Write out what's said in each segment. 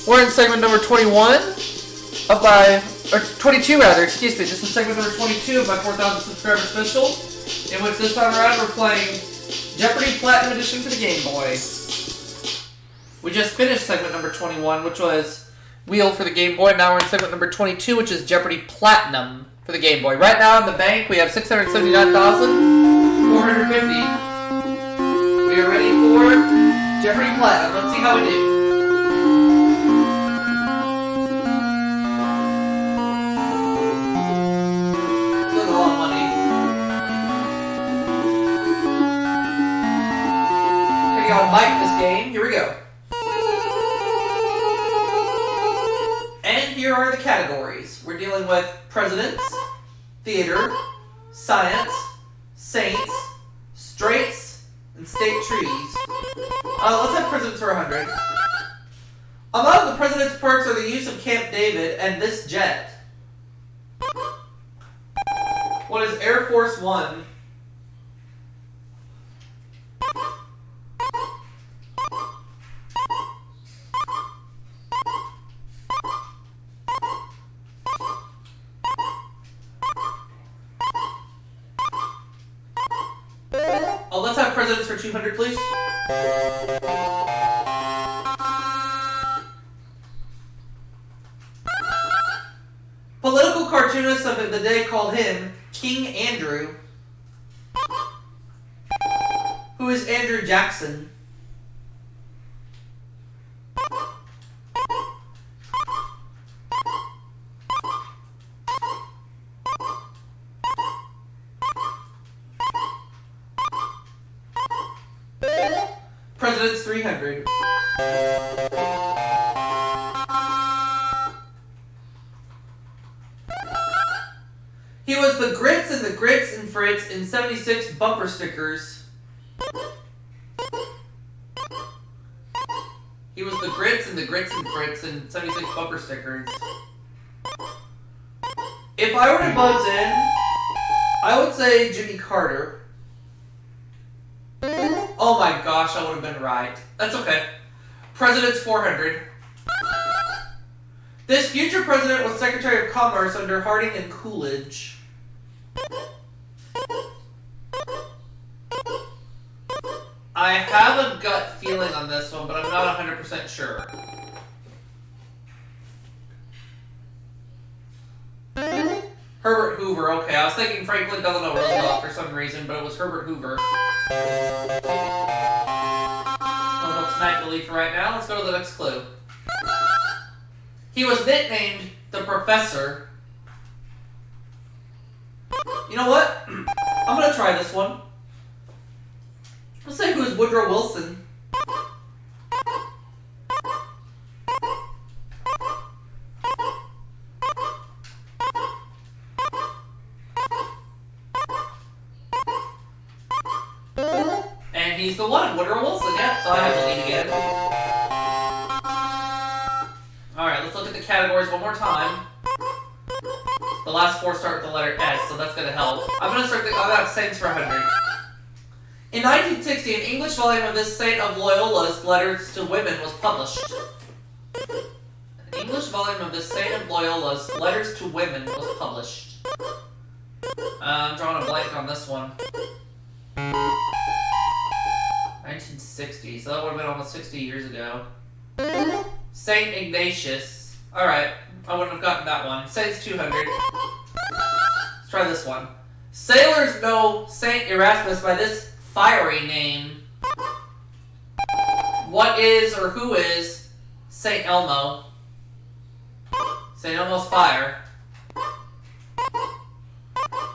We're in segment number 21 of my, or 22 rather, excuse me. This is segment number 22 of my 4,000 subscriber special, in which this time around we're playing Jeopardy Platinum Edition for the Game Boy. We just finished segment number 21, which was Wheel for the Game Boy. Now we're in segment number 22, which is Jeopardy Platinum for the Game Boy. Right now in the bank we have $679,450. We are ready for Jeopardy Platinum. Let's see how we do. I'll bite this game. Here we go. And here are the categories. We're dealing with presidents, theater, science, saints, straights, and state trees. Let's have presidents for 100. Among the president's perks are the use of Camp David and this jet. What is Air Force One? Let's have presidents for 200, please. Political cartoonists of the day called him King Andrew. Who is Andrew Jackson? President's 300. He was the Grits and the Grits and Fritz in 76 bumper stickers. He was the Grits and the Grits and Fritz in 76 bumper stickers. If I were to buzz in, I would say Jimmy Carter. Oh my gosh, I would have been right. That's okay. President's 400. This future president was Secretary of Commerce under Harding and Coolidge. I have a gut feeling on this one, but I'm not 100% sure. Herbert Hoover, okay. I was thinking Franklin Delano Roosevelt for some reason, but it was Herbert Hoover. I'll smack the lead for right now. Let's go to the next clue. He was nicknamed the Professor. You know what? I'm going to try this one. Let's say who's Woodrow Wilson. And he's the one, Woodrow Wilson, yeah. So I have the lead again. Alright, let's look at the categories one more time. The last four start with the letter S, so that's going to help. I'm going to have Saints for 100. In 1960, an English volume of this Saint of Loyola's Letters to Women was published. An English volume of this Saint of Loyola's Letters to Women was published. I'm drawing a blank on this one. 1960, so that would have been almost 60 years ago. Saint Ignatius. Alright, I wouldn't have gotten that one. Saints 200. Let's try this one. Sailors know Saint Erasmus by this fiery name. What is or who is Saint Elmo? Saint Elmo's fire.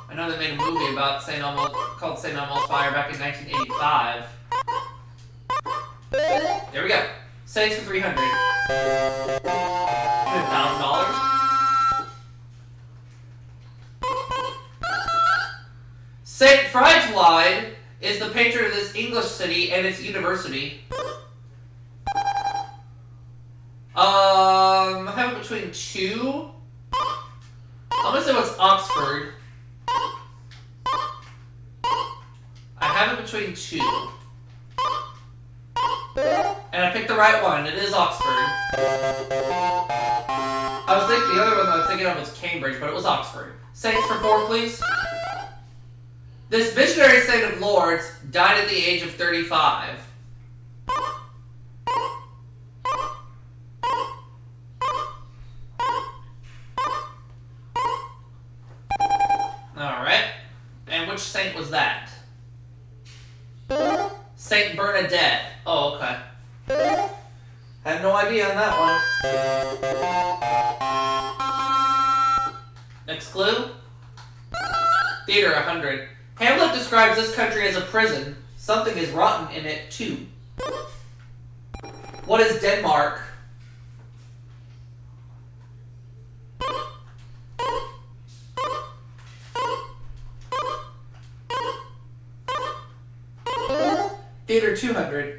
I know they made a movie about Saint Elmo called Saint Elmo's Fire back in 1985. There we go. Saints for 300. $1,000. Saint Friedwald is the patron of this English city and its university. I have it between two. I'm gonna say what's Oxford. I have it between two. And And I picked the right one. It is Oxford. I was thinking the other one I was thinking of was Cambridge, but it was Oxford. Saints for 4, please. This visionary saint of Lourdes died at the age of 35. Alright. And which saint was that? Saint Bernadette. Oh, okay. Had no idea on that one. Next clue. Theater 100. Hamlet describes this country as a prison. Something is rotten in it, too. What is Denmark? Theater 200.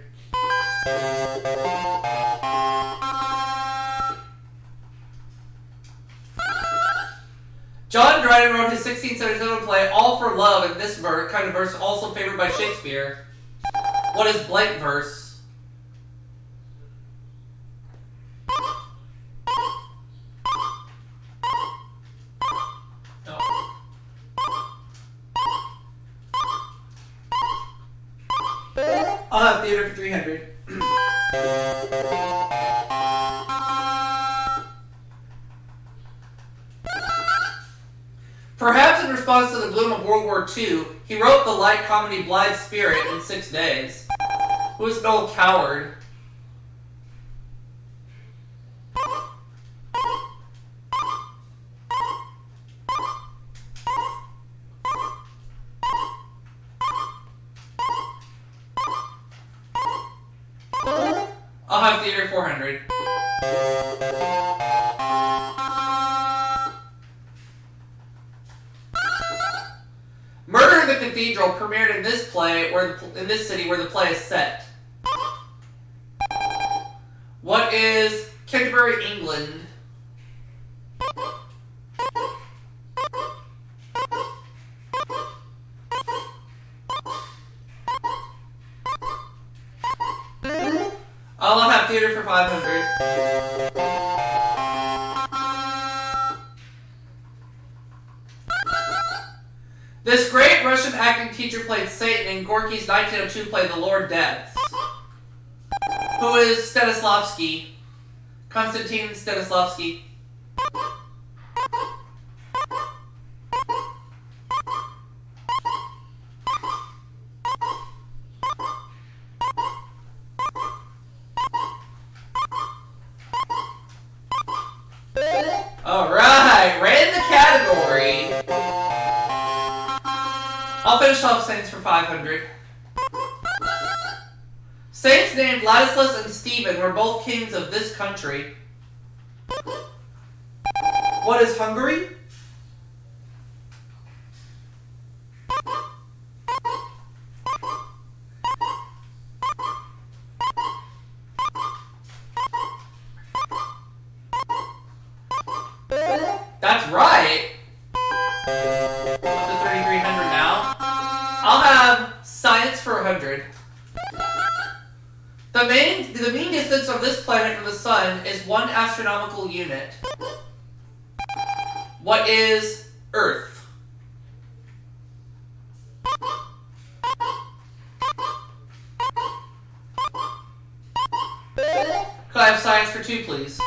John Dryden wrote his 1677 play All for Love in this kind of verse, also favored by Shakespeare. What is blank verse? No. I'll have theater for 300. Perhaps in response to the gloom of World War II, he wrote the light comedy Blithe Spirit in 6 days. Who is Noel Coward? I'll have theater 400. Murder in the Cathedral premiered in this play, in this city where the play is set. What is Canterbury, England? I'll have theater for 500. This great Russian acting teacher played Satan in Gorky's 1902 play The Lord Deaths. Who is Stanislavski? Konstantin Stanislavski. Alright, right in the category. I'll finish off Saints for 500. Saints named Ladislas and Stephen were both kings of this country. What is Hungary? That's right. Up to 3,300 now. I'll have science for 100. The mean distance of this planet from the sun is 1 astronomical unit. What is Earth? Could I have science for 2, please?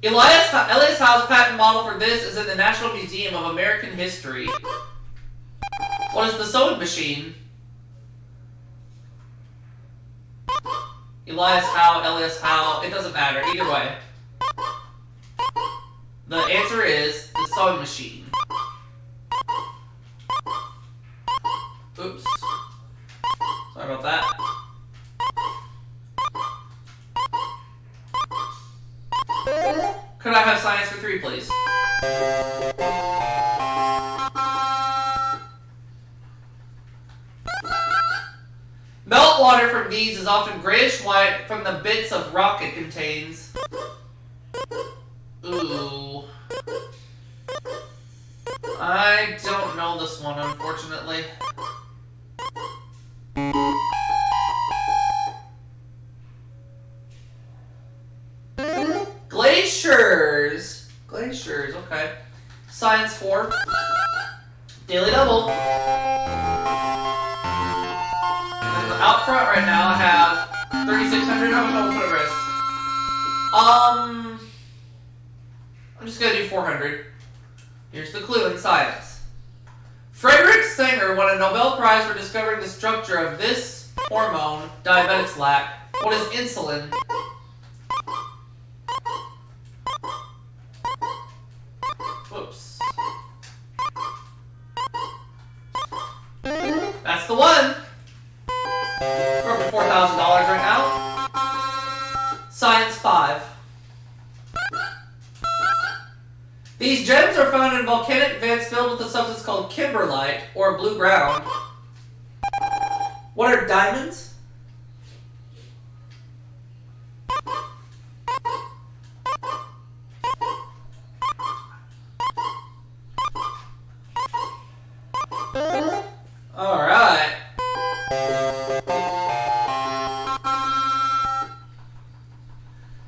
Elias Howe's patent model for this is in the National Museum of American History. What is the sewing machine? Elias Howe, it doesn't matter, either way. The answer is the sewing machine. Oops. Sorry about that. Could I have science for 3, please? Meltwater from these is often grayish-white from the bits of rock it contains. Ooh. I don't know this one, unfortunately. Glaciers. Glaciers, okay. Science 4. Daily double. And out front right now I have 3,600. How much I will put at risk? I'm just gonna do 400. Here's the clue in science. Frederick Sanger won a Nobel Prize for discovering the structure of this hormone diabetics lack. What is insulin? Whoops. That's the one. We're up to $4,000 right now. Science 5. These gems are found in volcanic vents filled with a substance called kimberlite, or blue ground. What are diamonds? Alright.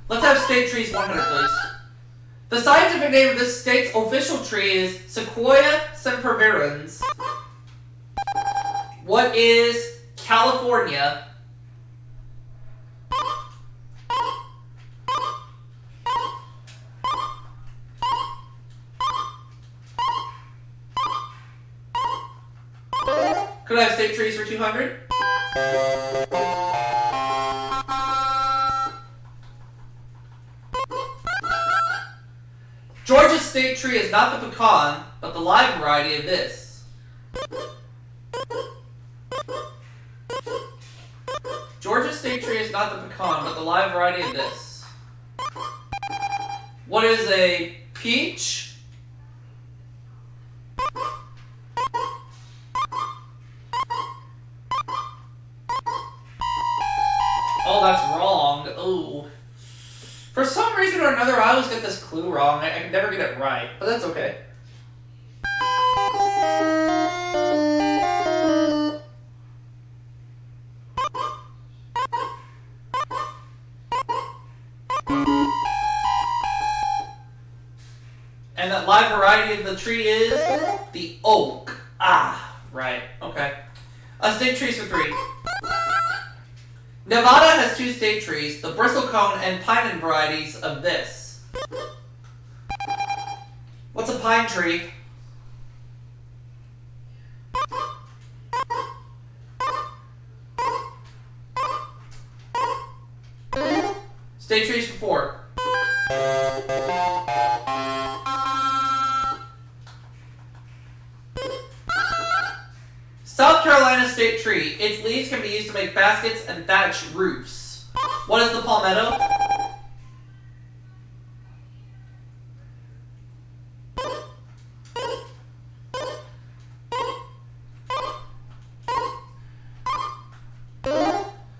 Let's have state trees 100, please. The scientific name of this state's official tree is Sequoia sempervirens. What is California? Could I have state trees for 200? Georgia's state tree is not the pecan, but the live variety of this. Georgia's state tree is not the pecan, but the live variety of this. What is a peach? Oh, that's wrong. Ooh. For some reason or another, I always get this clue wrong. I can never get it right, but that's okay. And that live variety of the tree is the oak. Ah, right. Okay. State trees for 3. Nevada has 2 state trees, the bristlecone and pinene varieties of this. What's a pine tree? State trees for 4. South Carolina state tree. Its leaves can be used to make baskets and thatch roofs. What is the palmetto?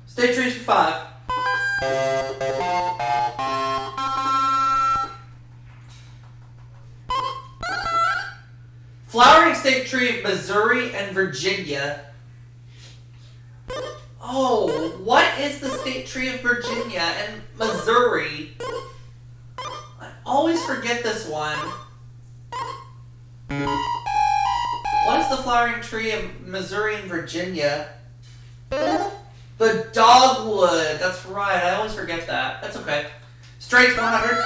State trees for 5. Flowering state tree of Missouri and Virginia. Oh, what is the state tree of Virginia and Missouri? I always forget this one. What is the flowering tree of Missouri and Virginia? The dogwood. That's right. I always forget that. That's okay. Straits 100.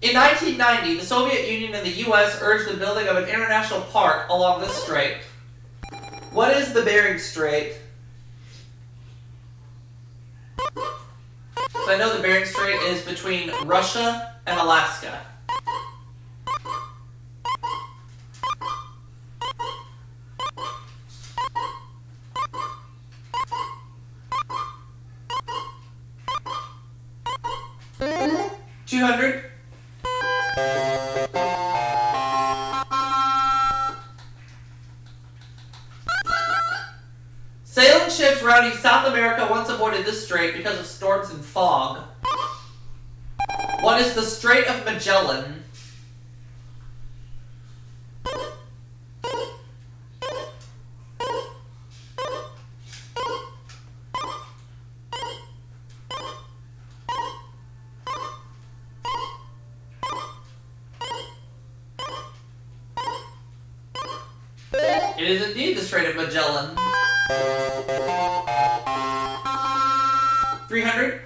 In 1990, the Soviet Union and the U.S. urged the building of an international park along this strait. What is the Bering Strait? So I know the Bering Strait is between Russia and Alaska. $200. Sailing ships routing South America once avoided this strait because of storms and fog. What is the Strait of Magellan? It is indeed the Strait of Magellan. 300.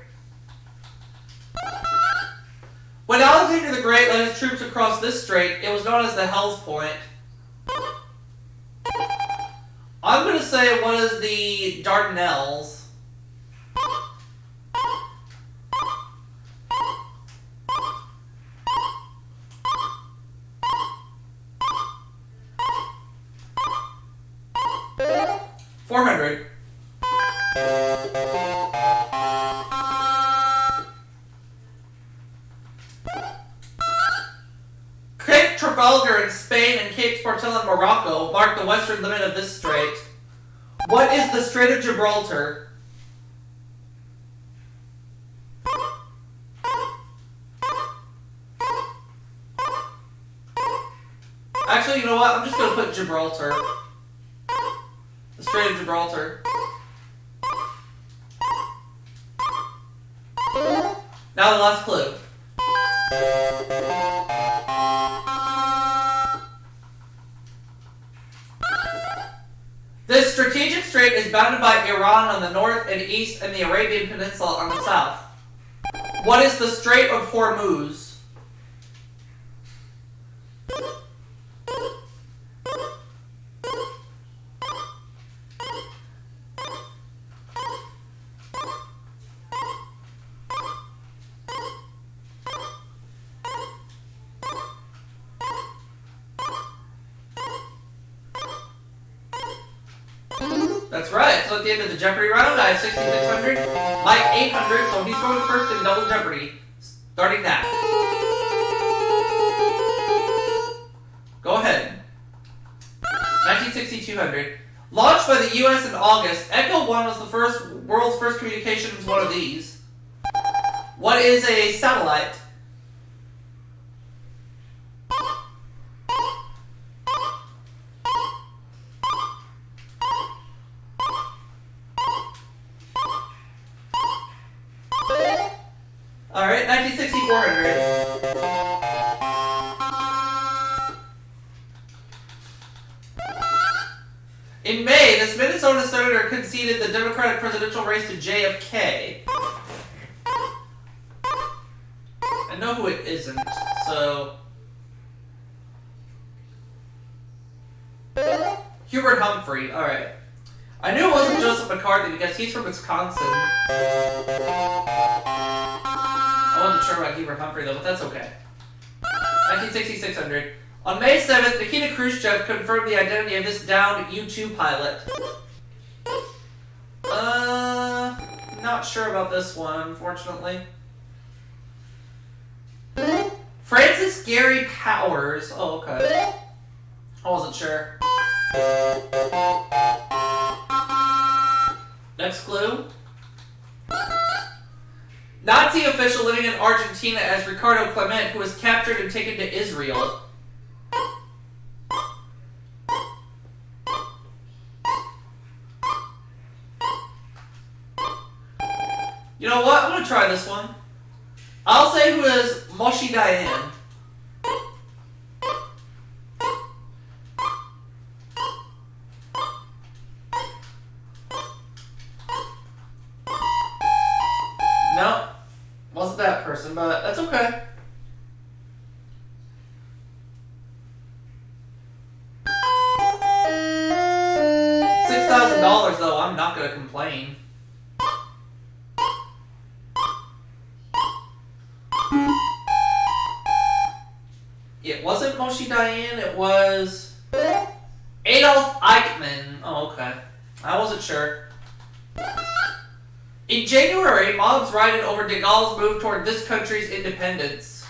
When Alexander the Great led his troops across this strait, it was known as the Hell's Point. I'm going to say, what is the Dardanelles? $400. Cape Trafalgar in Spain and Cape Spartel in Morocco mark the western limit of this strait. What is the Strait of Gibraltar? Actually, you know what? I'm just going to put Gibraltar. The Strait of Gibraltar. Now the last clue. This strategic strait is bounded by Iran on the north and east and the Arabian Peninsula on the south. What is the Strait of Hormuz? That's right. So at the end of the Jeopardy round, I have 6,600, Mike 800, so he's going first in double Jeopardy. Starting now. Go ahead. 1960, 200. Launched by the U.S. in August, Echo 1 was the world's first communications one of these. What is a satellite? Alright, 1960, 400. In May, this Minnesota senator conceded the Democratic presidential race to JFK. I know who it isn't, so... Hubert Humphrey, alright. I knew it wasn't Joseph McCarthy because he's from Wisconsin. I wasn't sure about Hubert Humphrey though, but that's okay. 1960, 600. On May 7th, Nikita Khrushchev confirmed the identity of this downed U-2 pilot. Not sure about this one, unfortunately. Francis Gary Powers. Oh, okay. I wasn't sure. Next clue. Nazi official living in Argentina as Ricardo Clement, who was captured and taken to Israel. You know what? I'm going to try this one. I'll say who is Moshe Dayan. No, wasn't that person, but that's okay. $6,000 though, I'm not going to complain. It wasn't Moshe Dayan, it was Adolf Eichmann. Oh, okay. I wasn't sure. In January, mobs rioted over de Gaulle's move toward this country's independence.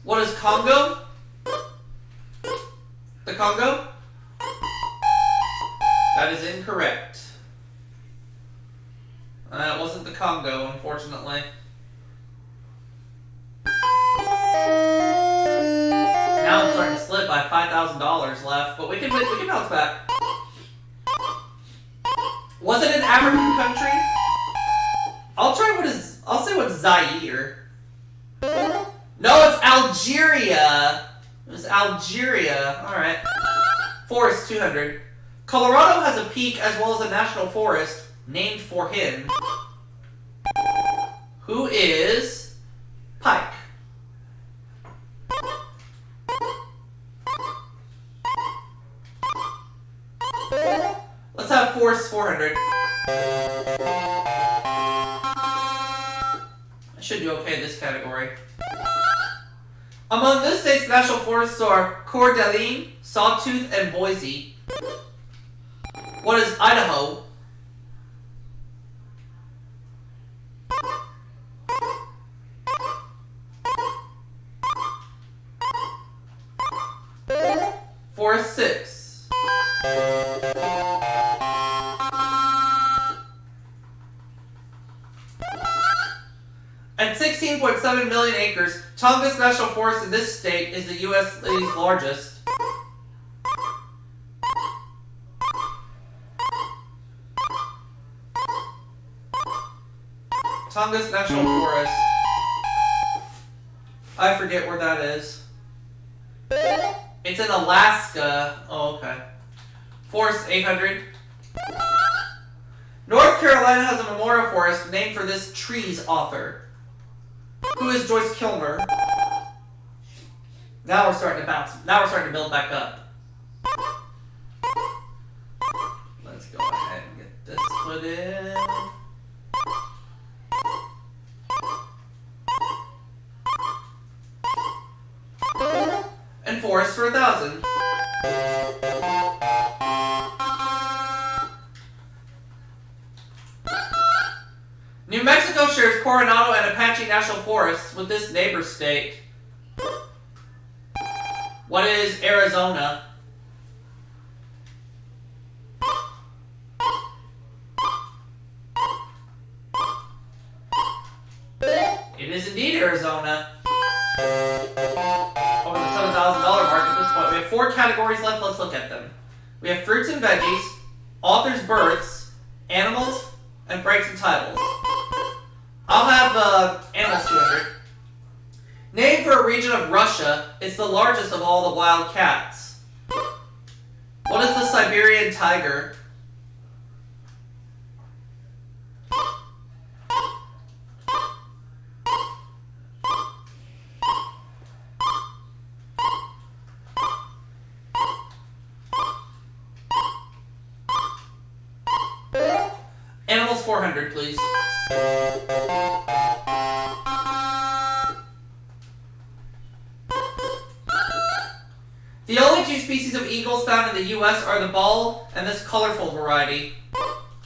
What is Congo? The Congo? That is incorrect. It wasn't the Congo, unfortunately. Now I'm starting to slip by $5,000 left, but we can bounce back. Was it an African country? I'll say what's Zaire. Algeria. It was Algeria. Alright. Forest, 200. Colorado has a peak as well as a national forest named for him. Who is Pike? Let's have Forest, 400. I should do okay in this category. Among this state's national forests are Coeur d'Alene, Sawtooth, and Boise. What is Idaho? Forest, 6. At 16.7 million acres, Tongass National Forest in this state is the U.S.'s largest. Tongass National Forest. I forget where that is. It's in Alaska. Oh, okay. Forest, 800. North Carolina has a memorial forest named for this tree's author. Who is Joyce Kilmer? Now we're starting to bounce. Now we're starting to build back up. Let's go ahead and get this put in. And forest for 1,000. New Mexico shares Coronado and Apache National Forests with this neighbor state. What is Arizona? It is indeed Arizona. Over the $7,000 mark at this point. We have 4 categories left. Let's look at them. We have fruits and veggies, authors' births, animals, and breaks and titles. I'll have animals, 200. Named for a region of Russia, it's the largest of all the wild cats. What is the Siberian tiger? Animals, 400, please. The only 2 species of eagles found in the U.S. are the bald and this colorful variety.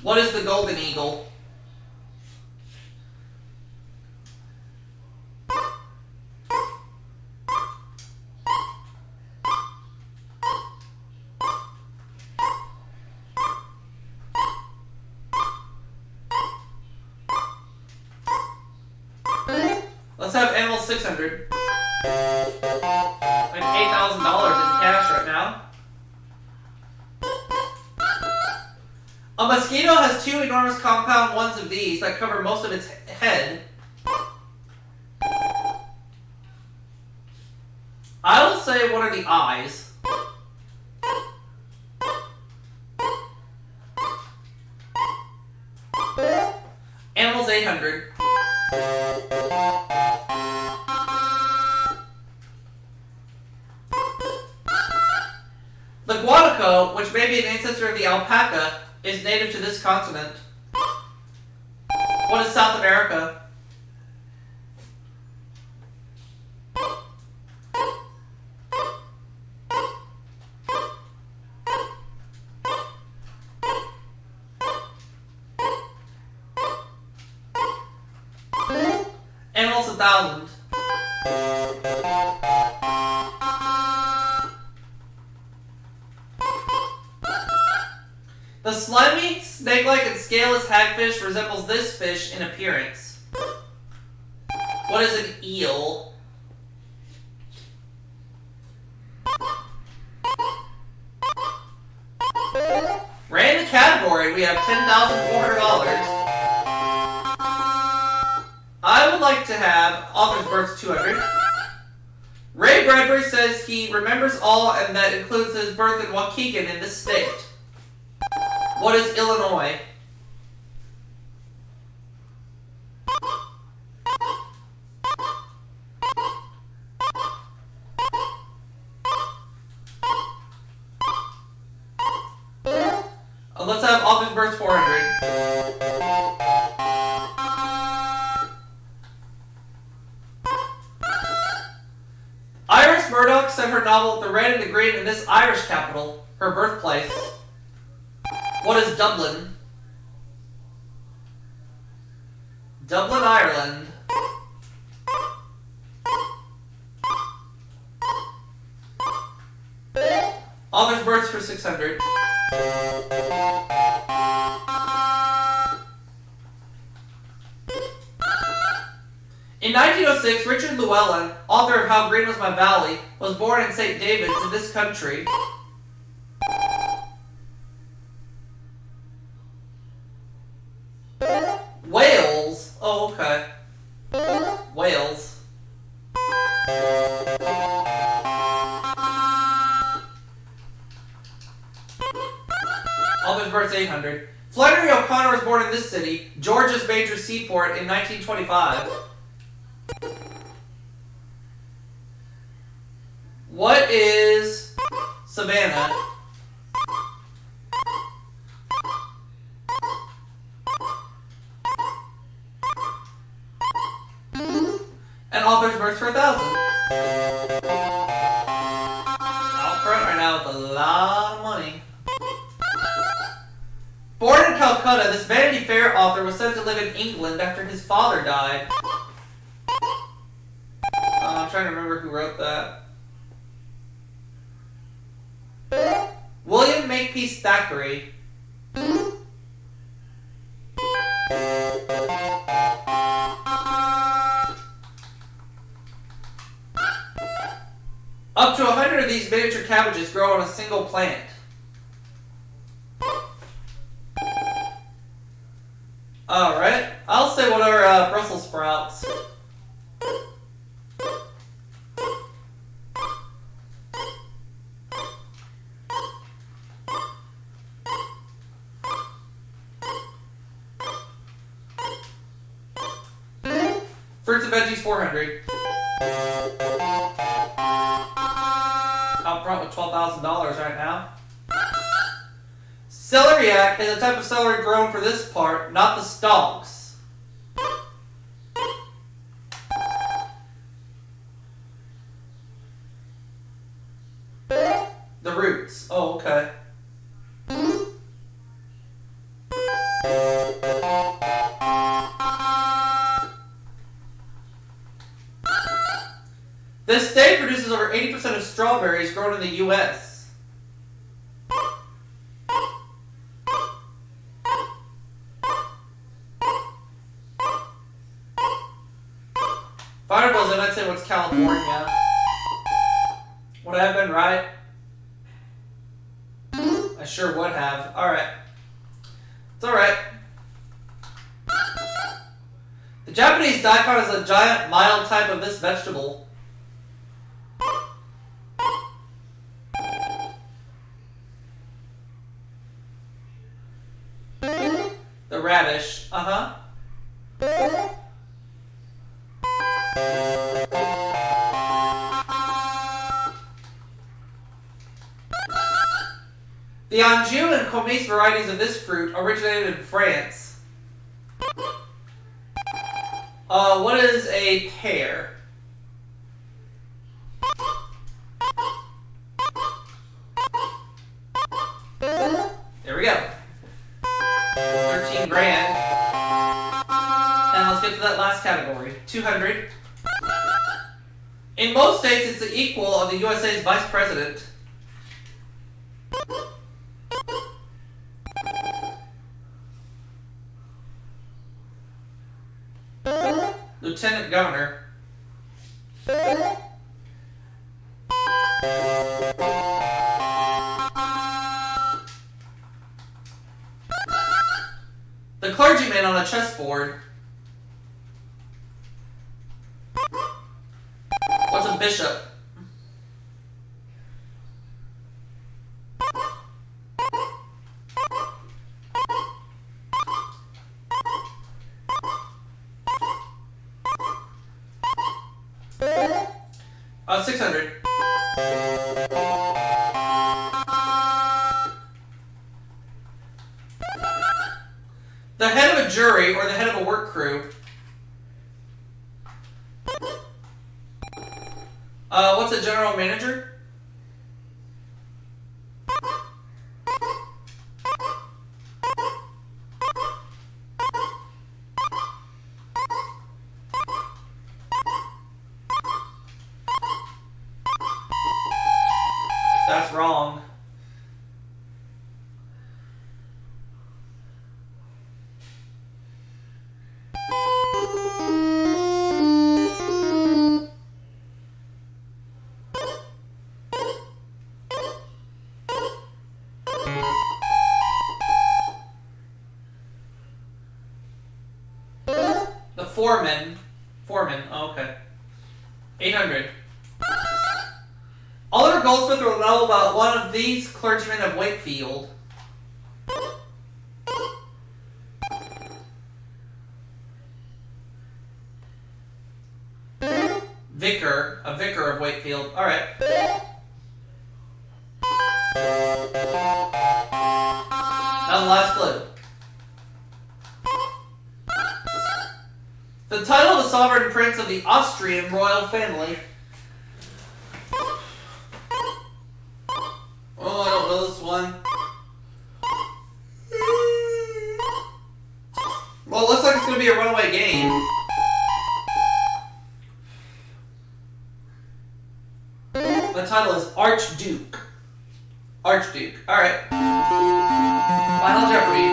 What is the golden eagle? Let's have animals, 600. Like $8,000 in cash right now. A mosquito has 2 enormous compound ones of these that cover most of its head. I will say, what are the eyes? Animals, 800. The guanaco, which may be an ancestor of the alpaca, is native to this continent. What is South America? Animals, 1,000. The slimy, snake-like, and scaleless hagfish resembles this fish in appearance. What is an eel? Random category, we have $10,400. I would like to have author's births, 200. Ray Bradbury says he remembers all, and that includes his birth in Waukegan in this state. What is Illinois? Let's have author's birth 400. Iris Murdoch set her novel The Red and the Green in this Irish capital, her birthplace. What is Dublin? Dublin, Ireland. Author's birth for 600. In 1906, Richard Llewellyn, author of How Green Was My Valley, was born in St. David's in this country. Wales. Oh, okay. Wales. Author's birth 800. Flannery O'Connor was born in this city, Georgia's major seaport, in 1925. What is Savannah? And author's birth for 1,000. Out front right now with a lot of money. Born in Calcutta, this Vanity Fair author was sent to live in England after his father died. I'm trying to remember who wrote that. William Makepeace Thackeray. Up to 100 of these miniature cabbages grow on a single plant. Alright, I'll say what are Brussels sprouts. Fruits and veggies 400. Out front with $12,000 right now. Celeriac is a type of celery grown for this part, not the stalks. The roots. Oh, okay. This state produces over 80% of strawberries grown in the U.S. Fireballs, I'd say what's California. Would I have been right? I sure would have. Alright. It's alright. The Japanese daikon is a giant, mild type of this vegetable. The radish. Uh-huh. The Anjou and Commis varieties of this fruit originated in France. What is a pear? There we go. 13 grand. And let's get to that last category. 200. In most states, it's the equal of the USA's vice president. Lieutenant Governor. The clergyman on a chessboard. What's a bishop? 600. The head of a jury or the head of a work crew. What's a general manager? That's wrong. The foreman. Foreman. Oh, okay. 800. Oliver Goldsmith wrote a novel about one of these clergymen of Wakefield. Vicar. A vicar of Wakefield. Alright. Now the last clue. The title of the sovereign prince of the Austrian royal family. Oh, I don't know this one. Well, it looks like it's going to be a runaway game. The title is Archduke. Archduke. Alright. Final Jeopardy.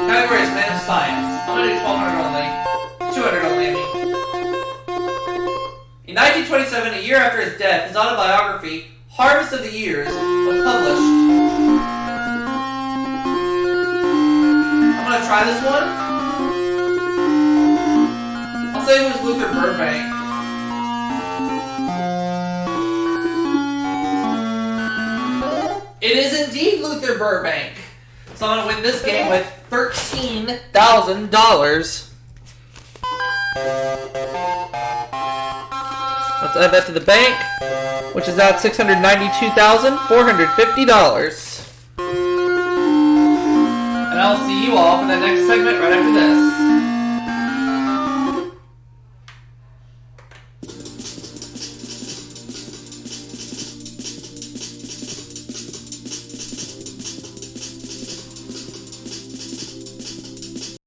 Category is Man of Science. I'm going to do 1200 only. 200 only, I mean. In 1927, a year after his death, his autobiography, Harvest of the Years, was published. I'm going to try this one. I'll say it was Luther Burbank. It is indeed Luther Burbank. So I'm going to win this game with $13,000. Let's add that to the bank, which is at $692,450. And I'll see you all for the next segment right after this.